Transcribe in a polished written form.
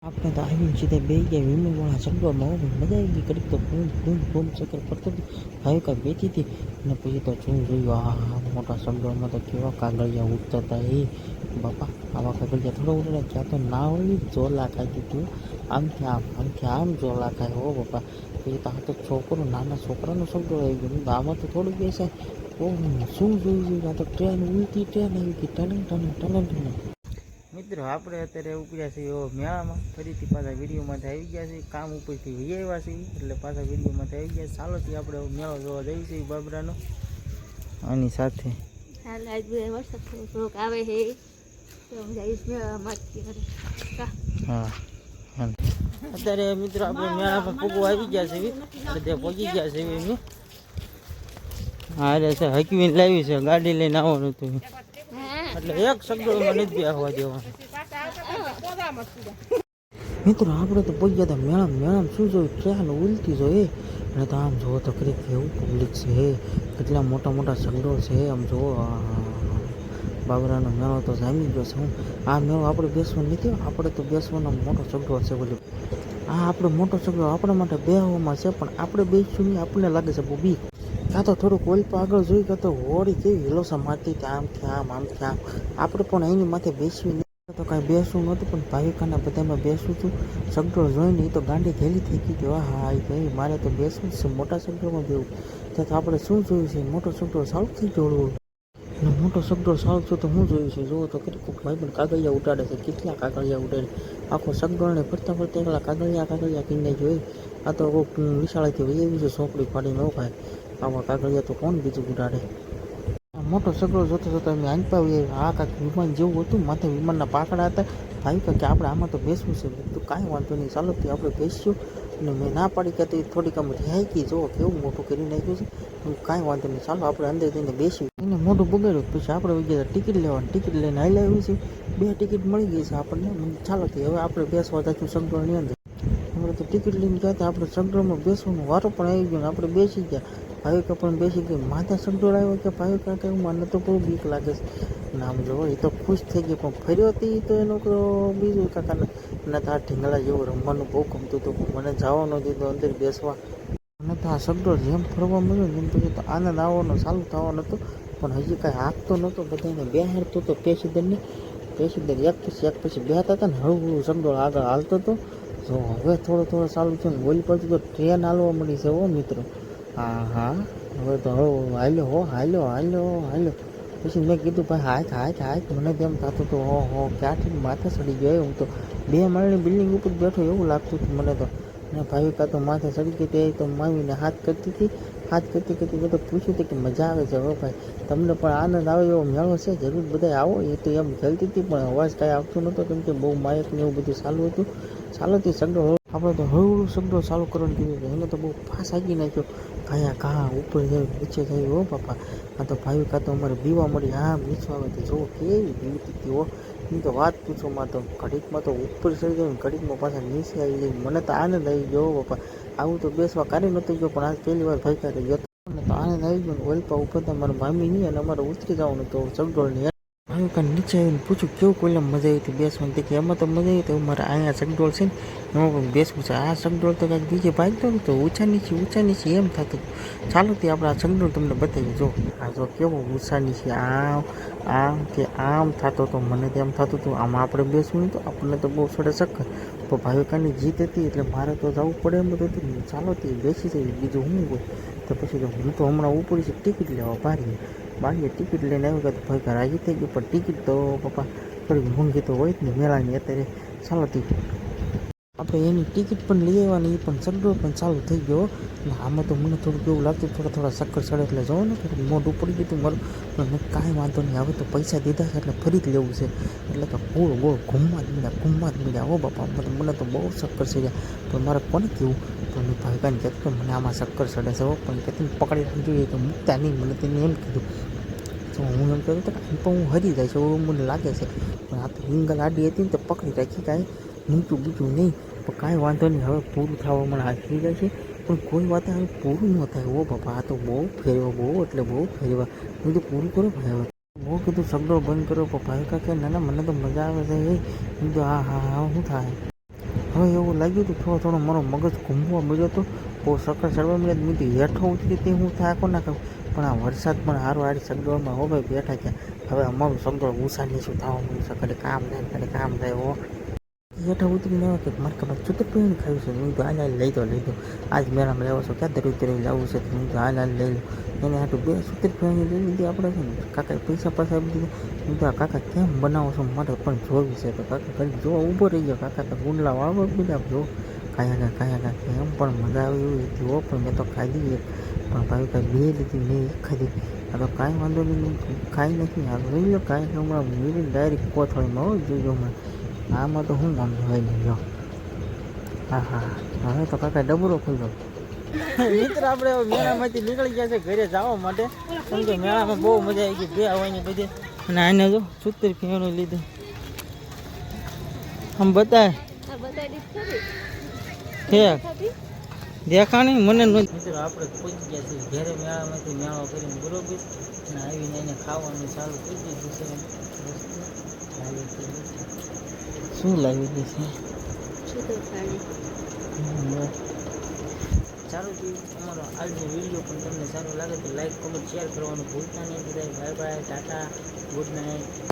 આપણે તો આવીને સીધા બે ગયા વિમલવાળા ચંડોળમાં મજા આવી ગઈ. ઘડીક તો બૂમ બૂમ બૂમ ચક્કર પડતો હતી. ભાઈ કાંઈ બેઠી હતી અને પછી તો જોયું આ મોટા ચંડોળમાં તો કેવા કાગળિયા ઉડતા હતા. એ બાપા આવા કાગળિયા થોડા ઉડે ત્યાં તો ના હોય જોલા ખાઈ દીધું. આમથી આમ જોલા ખાય હો બાપા. પછી તો આ તો છોકરો નાના છોકરાનો ચંડોળ આવી ગયો. આમાં તો થોડું બેસાય. ઓ શું જોયું આ તો ટ્રેન ઉલટી ટ્રેન આવી ગઈ. ટનક ટનક ટનક ટનક. મિત્રો આપણે અત્યારે ઉપડ્યા છીએ મેળામાં. ફરીથી પાછા વિડીયોમાંથી આવી ગયા છીએ. કામ ઉપરથી વહી આવ્યા છીએ એટલે પાછા વિડીયોમાંથી આવી ગયા. ચાલોથી આપણે મેળો જોવા જઈએ છીએ બાબરાનો. આની સાથે હાલ આજ વરસાદ થોડોક આવે છે તો હું જઈશ મેળામાં. હા અત્યારે મિત્રો આપણે મેળામાં ફૂગો આવી ગયા છે બધે પહોંચી ગયા છે એમ. હા રે છે હકવીને લાવી છે ગાડી લઈને આવવાનું હતું એટલે એક સગડોળમાં નથી આવવા દેવાનું. મિત્રો આપણે તો પહોંચી ગયા હતા મેળામાં શું જોયું ટ્રેન ઉલટી જોઈએ અને તો આમ જોવો તો ખરી કેવું પબ્લિક છે. કેટલા મોટા મોટા સગડોળ છે આમ જોવો. બાબરાનો મેળો તો જામી ગયો છે. હું આ મેળો આપણે બેસવાનો નથી. આપણે તો બેસવાનો મોટો સગડોળ છે બોલ્યો. આ આપણો મોટો સગડોળ આપણા માટે બેહવામાં છે પણ આપણે બેસીશું નહીં. આપણને લાગે છે બહુ બીક. કાં તો થોડુંક ઓલપ આગળ જોઈ કાં તો હોળી કેવી હિલોસા મારતી હતી આમથી આમ આપણે પણ એની માથે બેસવી નહીં તો કાંઈ બેસવું નહોતું પણ ભાવિકાના બધામાં બેસવું હતું. સગડોળ જોઈને એ તો ગાંડી ઘેલી થઈ ગઈ હતી. હા એ ભાઈ મારે તો બેસવું જ છે મોટા સગડોળમાં બેવું. તો આપણે શું જોયું છે મોટો સગડોળ સારું થઈ ગયો. અને મોટો સગડોળ સારું થયો તો હું જોયું છે જુઓ તો કરી કોઈક ભાઈ પણ કાગળિયા ઉડાડે છે. કેટલા કાગળિયા ઉડાડે આખો સગડોળને ફરતા એકલા કાગળિયા કિન્ને જોઈ. આ તો કોઈક વિશાળાથી વહી આવી છે સોપડી ફાડી ન ખાય. આવા કાગળિયા તો કોણ બીજું ઉડાડે. મોટો સગડો જોતો જોતો અમે આંપાવીએ. આ કાંઈક વિમાન જેવું હતું માથે વિમાનના પાકડા હતા. ભાઈ કે આપણે આમાં તો બેસવું છે. તો કાંઈ વાંધો નહીં ચાલો તો આપણે બેસ્યું. અને મેં ના પાડી કે થોડીક આમ રિહાઈ જુઓ કેવું મોટું કરી નાખ્યું છે. કાંઈ વાંધો નહીં ચાલો આપણે અંદર જઈને બેસ્યું. એને મોઢું બગાડ્યું પછી આપણે ગયા ટિકિટ લેવાની. ટિકિટ લઈને હાલી આવી છે. 2 ટિકિટ મળી ગઈ છે આપણને. ચાલો તો હવે આપણે બેસવા જશું સગડોળની અંદર. આપણે તો ટિકિટ લઈને ગયા હતા. આપણે સગડોળમાં બેસવાનો વારો પણ આવી ગયો ને આપણે બેસી ગયા. ભાવિકા પણ બેસી ગઈ. માથે સગડોળ આવ્યો કે ભાવિકા કે મને તો બહુ બીક લાગે છે. નામ જોવો એ તો ખુશ થઈ ગઈ પણ ફર્યો હતી તો એનો બીજું કાકાને મને તો આ ઢીંગલા જેવું રમવાનું બહુ ગમતું હતું. મને જવા ન દીધો અંદર બેસવા. મને તો આ સગડોળ જેમ ફરવા મળ્યો ને એમ પછી તો આનંદ આવવાનો ચાલુ થવાનો હતો પણ હજી કાંઈ હાંકતો નહોતો. બધાને બેહાડતો હતો પેસીદરને. પેસીદર એક પછી બેહતા હતા ને હળવું સગડોળ આગળ હાલતો હતો. જો હવે થોડો ચાલુ થયો ને બોલી પડતું તો ટ્રેન હાલવા મળી છે હો મિત્રો. હા હવે તો હાલ્યો. પછી મેં કીધું ભાઈ હાક મને તેમ થતું હતું હો ક્યાંથી માથે ચડી ગયો. હું તો 2 માળની બિલ્ડિંગ ઉપર બેઠો એવું લાગતું હતું મને તો. અને ભાવિકા તો માથે ચડી ગઈ હતી તો માવીને હાથ કરતી કરતી મેં તો પૂછ્યું હતું કે મજા આવે છે હવે ભાઈ તમને પણ આનંદ આવે એવો મેળો છે જરૂર બધા આવો. એ તો એમ ખેલતી હતી પણ અવાજ કાંઈ આવતો નહોતો કેમ કે બહુ માયક ને એવું બધું ચાલુ હતું. ચાલોથી સગડો આપણે તો હળવું સગડો ચાલુ કરવાનું કીધું. એને તો બહુ ફાસ આગી નાખ્યો. ઘા ઉપર જાય નીચે જાય હો બાપા. આ તો ભાવિકા તો અમારે બીવા મળી. હા બીચવા આવે તો જુઓ કેવી બીવતી હતી હો. એની તો વાત પૂછોમાં તો ઘડીકમાં તો ઉપર ચડી જાય ને ઘડીકમાં પાછા નીચે આવી જાય. મને તો આનંદ આવી ગયો બાપા. આવું તો બેસવા કાર્ય નહોતું ગયો પણ આજ પહેલી વાર ભાઈ કારે ગયો મને તો આનંદ આવી ગયો. ને ઓલપા ઉપર તો મારા મામી નહીં અને અમારે ઉતરી જવાનું તો સગડોળની ભાવિકા નીચે આવીને પૂછ્યું કેવું કોઈલા મજા આવી હતી બેસવાની. કે એમાં તો મજા આવી તો મારે અહીંયા સગડોળ છે ને એમાં પણ બેસવું છે. આ સગડોળ તો કાંઈક બીજે ભાગતો ને તો ઊંચા નીચે એમ થતું. ચાલો તે આપણે આ સગડોળ તમને બતાવી જો. આ જો કેવો ઊંચા નીચે આમ થતો હતો. મને તેમ થતું હતું આમાં આપણે બેસવું નહીં તો આપણને તો બહુ સડે ચક્કર. તો ભાવિકાની જીત હતી એટલે મારે તો જવું પડે એમ બધું હતું. ચાલો તે બેસી જઈએ બીજું શું હોય. તો પછી તો હું તો હમણાં ઉપર છે ટિકિટ લેવા બારીએ ટિકિટ લઈને આવ્યું કે ભાઈ રાજી થઈ ગયું પણ ટિકિટ તો પપ્પા થોડીક મોંઘી તો હોય જ ને મેળાની અત્યારે. ચાલો તે આપણે એની ટિકિટ પણ લઈ આવવાની એ પણ સગડોળ પણ ચાલુ થઈ ગયો. અને આમાં તો મને થોડુંક એવું લાગતું થોડા ચક્કર ચડે એટલે જવો ને થોડુંક મોઢું પડી ગયું હતું મારું. પણ મેં કાંઈ વાંધો નહીં હવે તો પૈસા દીધા છે એટલે ફરી જ લેવું છે. એટલે કે ગોળ ઘૂમવા જ મળ્યા હો બાપા. મને તો બહુ ચક્કર ચડ્યા. પણ મારે કોને કેવું તો મેં ભાવિકાને કહેતું કે મને આમાં ચક્કર ચડે છે હો પણ કે તેને પકડી રાખી તો મૂકતા નહીં. મને તેને એમ કીધું તો હું એમ કહેતો હતો કે આમ પણ હું હરી જાય છે એવું મને લાગે છે. પણ આ તો હિંગલ આડી હતી ને તો પકડી રાખી કાંઈ નીચું બીજું નહીં. પણ કાંઈ વાંધો નહીં હવે પૂરું થવા મને હાથવી જાય છે. પણ કોઈ વાત હવે પૂરું ન થાય હો બાપા. આ તો બહુ ફેરવા બધું પૂરું કરો ભાઈ. હવે બહુ કીધું સગડોળ બંધ કરો પણ ભાવિકા કે ના મને તો મજા આવે છે. એ કીધું હા શું થાય હવે એવું લાગ્યું હતું થોડો થોડો મારો મગજ ઘૂમવા મળ્યો હતો, બહુ સકર ચડવા મળ્યા. મેં કીધું હેઠો ઉતરી તે હું થાકો ના કહું, પણ આ વરસાદ પણ સારું આડી સગડોળમાં હો ભાઈ બેઠા છે. હવે અમારું સગડોળ ઉષાની શું થવા મળ્યું છે, કડે કામ થાય હો. હેઠા ઉતરીને આવે કે મારે ખબર ચૂતર પીને ખાયું છે. હું તો હાલ લઈ દો આજ મેળામાં લેવો છો, ક્યાં દરી લાવવું છે. હું તો હાલ લઈ લો. એને હાટું 2 સૂતર પીણી લઈ લીધી આપણે છે ને. કાકાએ પૈસા આપી દીધા. હું તો આ કાકા કેમ બનાવો છો મારે પણ જોવી છે. તો કાકા ઘડી જોવા ઊભો રહી ગયો. કાકા તો ગુંડલા વાળવા બીજા જો કાયા એમ પણ મજા આવે એવી હતી હો. પણ મેં તો ખાઈ દીધી, પણ ભાઈ કાંઈ 2 લીધી મેં 1 ખાધી. આ તો કાંઈ વાંધો નહીં, ખાઈ નથી. આ લઈ લો કાંઈ હમણાં મેળી ડાયરેક્ટ કોથળીમાં હો જોજો હમણાં. આમાં તો હું આમ હોય નહીં જો. હા હવે તો કાકા ડબરો ખુલ્લો. મિત્ર આપણે મેળામાંથી નીકળી ગયા છે ઘરે જવા માટે, કેમ કે મેળામાં બહુ મજા આવી ગઈ. 2 આવવાની બધી. અને આને જો 70 પીણું લીધું. આમ બતાય દેખા નહીં મને. મિત્રો આપણે પહોંચી ગયા છીએ ઘરે મેળામાંથી મેળો કરીને બરોબર. અને આવીને એને ખાવાનું ચાલુ કરી દીધું છે. શું લાવી દીધું છે ચાલો તો અમારો આજનો વિડીયો પણ તમને સારો લાગે તો લાઈક કમેન્ટ શેર કરવાનું ભૂલતા નહીં. Bye bye, Tata, good night.